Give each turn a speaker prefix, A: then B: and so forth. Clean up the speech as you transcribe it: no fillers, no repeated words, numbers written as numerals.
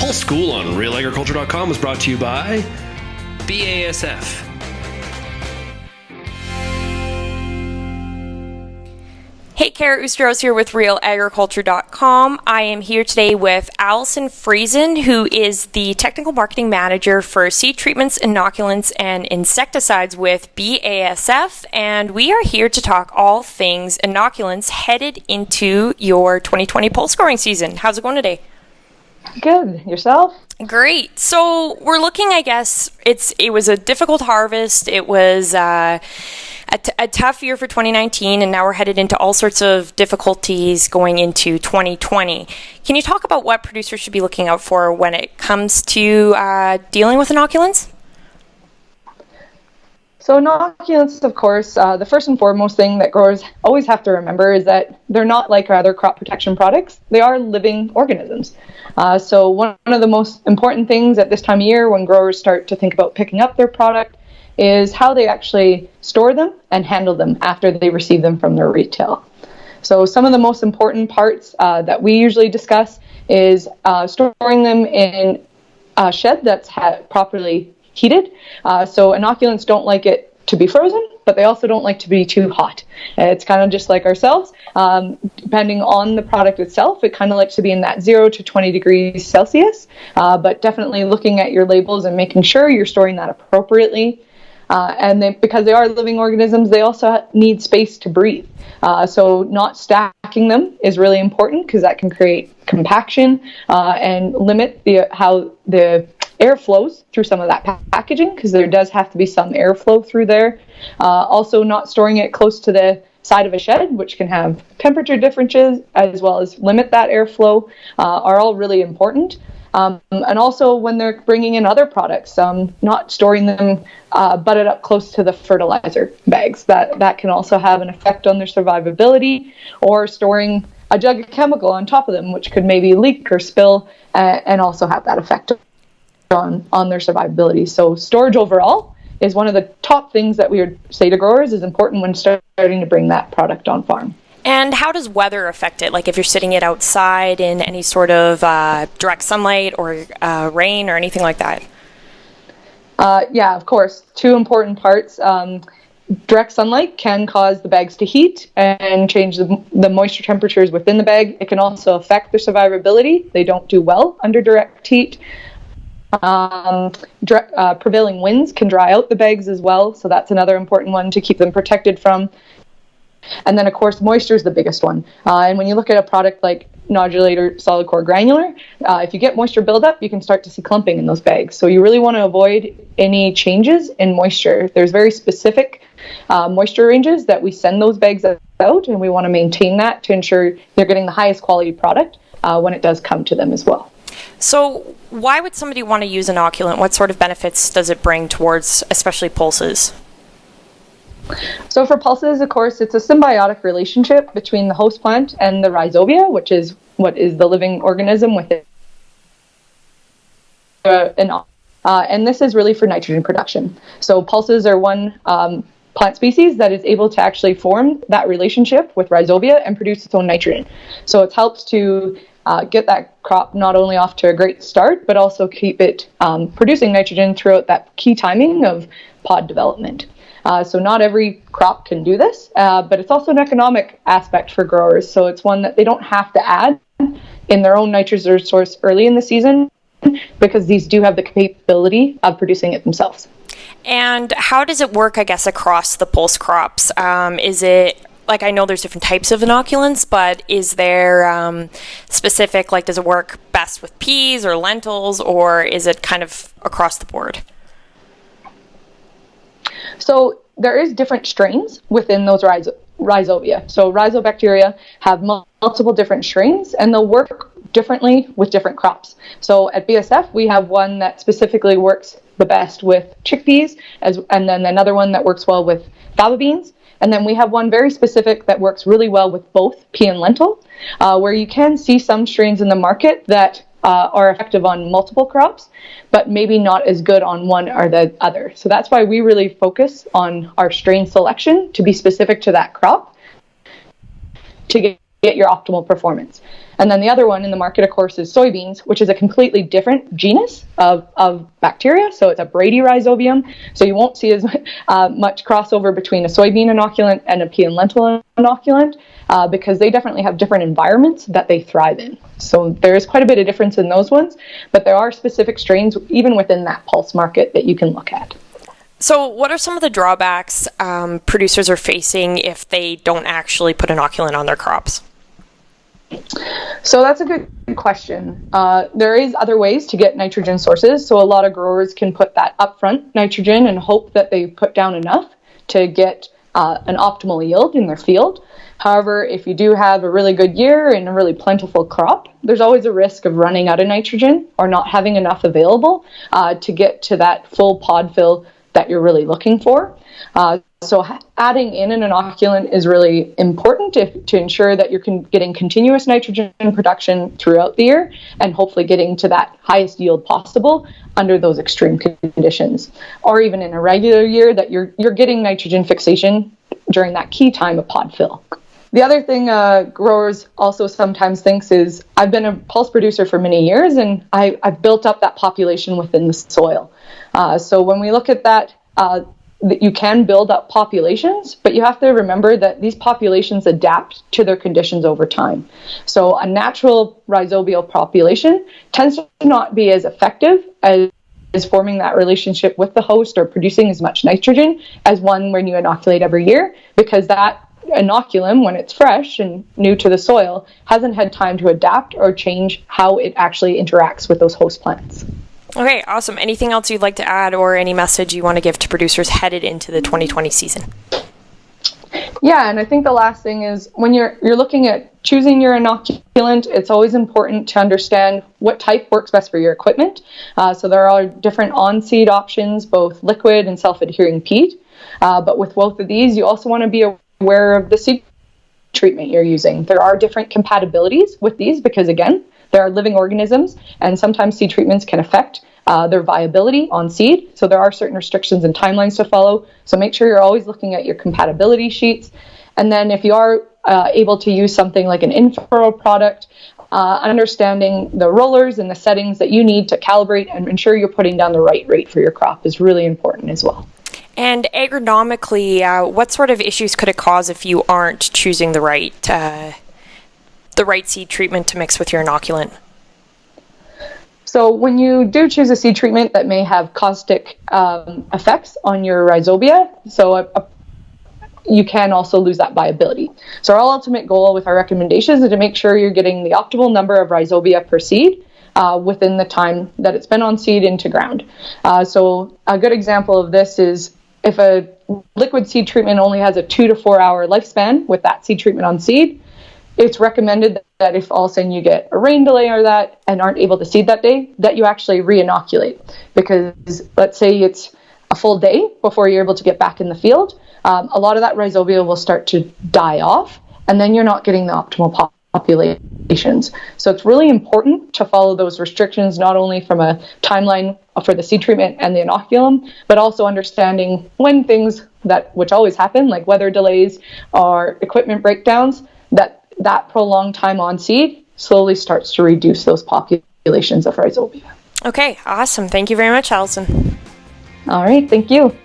A: Pulse School on RealAgriculture.com is brought to you by BASF.
B: Hey, Kara Oosterhuis here with RealAgriculture.com. I am here today with Allison Friesen, who is the Technical Marketing Manager for Seed Treatments, Inoculants, and Insecticides with BASF, and we are here to talk all things inoculants headed into your 2020 pulse growing season. How's it going today?
C: Good. Yourself?
B: Great. So we're looking, I guess, it was a difficult harvest. It was a tough year for 2019, and now we're headed into all sorts of difficulties going into 2020. Can you talk about what producers should be looking out for when it comes to dealing with inoculants?
C: So inoculants, of course, the first and foremost thing that growers always have to remember is that they're not like our other crop protection products. They are living organisms. So one of the most important things at this time of year when growers start to think about picking up their product is how they actually store them and handle them after they receive them from their retail. So some of the most important parts that we usually discuss is storing them in a shed that's properly heated. So inoculants don't like it to be frozen, but they also don't like to be too hot. It's kind of just like ourselves. Depending on the product itself, it kind of likes to be in that 0 to 20 degrees Celsius, but definitely looking at your labels and making sure you're storing that appropriately. Because they are living organisms, they also need space to breathe. So not stacking them is really important because that can create compaction and limit how the air flows through some of that packaging, because there does have to be some airflow through there. Also not storing it close to the side of a shed, which can have temperature differences as well as limit that airflow, are all really important. And also when they're bringing in other products, not storing them butted up close to the fertilizer bags. That can also have an effect on their survivability, or storing a jug of chemical on top of them, which could maybe leak or spill and also have that effect on their survivability. So storage overall is one of the top things that we would say to growers is important when starting to bring that product on farm.
B: And how does weather affect it? Like if you're sitting it outside in any sort of direct sunlight or rain or anything like that?
C: Yeah, of course. Two important parts. Direct sunlight can cause the bags to heat and change the moisture temperatures within the bag. It can also affect their survivability. They don't do well under direct heat. Prevailing winds can dry out the bags as well, so that's another important one to keep them protected from. And then, of course, moisture is the biggest one. And when you look at a product like nodulator solid core granular, if you get moisture buildup, you can start to see clumping in those bags. So you really want to avoid any changes in moisture. There's very specific moisture ranges that we send those bags out, and we want to maintain that to ensure they're getting the highest quality product when it does come to them as well.
B: So why would somebody want to use inoculant? What sort of benefits does it bring towards especially pulses?
C: So for pulses, of course, it's a symbiotic relationship between the host plant and the rhizobia, which is what is the living organism within and this is really for nitrogen production. So pulses are one plant species that is able to actually form that relationship with rhizobia and produce its own nitrogen. So it helps to get that crop not only off to a great start, but also keep it producing nitrogen throughout that key timing of pod development. So not every crop can do this, but it's also an economic aspect for growers. So it's one that they don't have to add in their own nitrogen source early in the season, because these do have the capability of producing it themselves.
B: And how does it work, I guess, across the pulse crops? Is it, like, I know there's different types of inoculants, but is there specific, like, does it work best with peas or lentils, or is it kind of across the board?
C: So there is different strains within those rhizobia. So rhizobacteria have multiple different strains, and they'll work differently with different crops. So at BASF, we have one that specifically works the best with chickpeas, and then another one that works well with faba beans. And then we have one very specific that works really well with both pea and lentil, where you can see some strains in the market that are effective on multiple crops, but maybe not as good on one or the other. So that's why we really focus on our strain selection to be specific to that crop, to get get your optimal performance. And then the other one in the market, of course, is soybeans, which is a completely different genus of bacteria. So it's a bradyrhizobium. So you won't see as much crossover between a soybean inoculant and a pea and lentil inoculant because they definitely have different environments that they thrive in. So there is quite a bit of difference in those ones, but there are specific strains even within that pulse market that you can look at.
B: So what are some of the drawbacks producers are facing if they don't actually put inoculant on their crops?
C: So that's a good question. There is other ways to get nitrogen sources. So a lot of growers can put that upfront nitrogen and hope that they put down enough to get an optimal yield in their field. However, if you do have a really good year and a really plentiful crop, there's always a risk of running out of nitrogen or not having enough available to get to that full pod fill that you're really looking for. So adding in an inoculant is really important to ensure that you're getting continuous nitrogen production throughout the year and hopefully getting to that highest yield possible under those extreme conditions. Or even in a regular year that you're getting nitrogen fixation during that key time of pod fill. The other thing growers also sometimes thinks is, I've been a pulse producer for many years and I've built up that population within the soil. So when we look at that, you can build up populations, but you have to remember that these populations adapt to their conditions over time. So a natural rhizobial population tends to not be as effective as forming that relationship with the host or producing as much nitrogen as one when you inoculate every year, because that inoculum, when it's fresh and new to the soil, hasn't had time to adapt or change how it actually interacts with those host plants.
B: Okay, awesome. Anything else you'd like to add or any message you want to give to producers headed into the 2020 season?
C: Yeah, and I think the last thing is when you're looking at choosing your inoculant, it's always important to understand what type works best for your equipment. So there are different on-seed options, both liquid and self-adhering peat. But with both of these, you also want to be aware of the seed treatment you're using. There are different compatibilities with these because, again, there are living organisms, and sometimes seed treatments can affect their viability on seed. So there are certain restrictions and timelines to follow. So make sure you're always looking at your compatibility sheets. And then if you are able to use something like an in-furrow product, understanding the rollers and the settings that you need to calibrate and ensure you're putting down the right rate for your crop is really important as well.
B: And agronomically, what sort of issues could it cause if you aren't choosing the right seed treatment to mix with your inoculant?
C: So when you do choose a seed treatment that may have caustic effects on your rhizobia, so you can also lose that viability. So our ultimate goal with our recommendations is to make sure you're getting the optimal number of rhizobia per seed within the time that it's been on seed into ground. So a good example of this is if a liquid seed treatment only has a 2 to 4 hour lifespan with that seed treatment on seed, it's recommended that if all of a sudden you get a rain delay or that and aren't able to seed that day, that you actually re-inoculate. Because let's say it's a full day before you're able to get back in the field, a lot of that rhizobia will start to die off, and then you're not getting the optimal populations. So it's really important to follow those restrictions, not only from a timeline for the seed treatment and the inoculum, but also understanding when things which always happen, like weather delays or equipment breakdowns, that prolonged time on seed slowly starts to reduce those populations of rhizobia.
B: Okay, awesome. Thank you very much, Allison.
C: All right, thank you.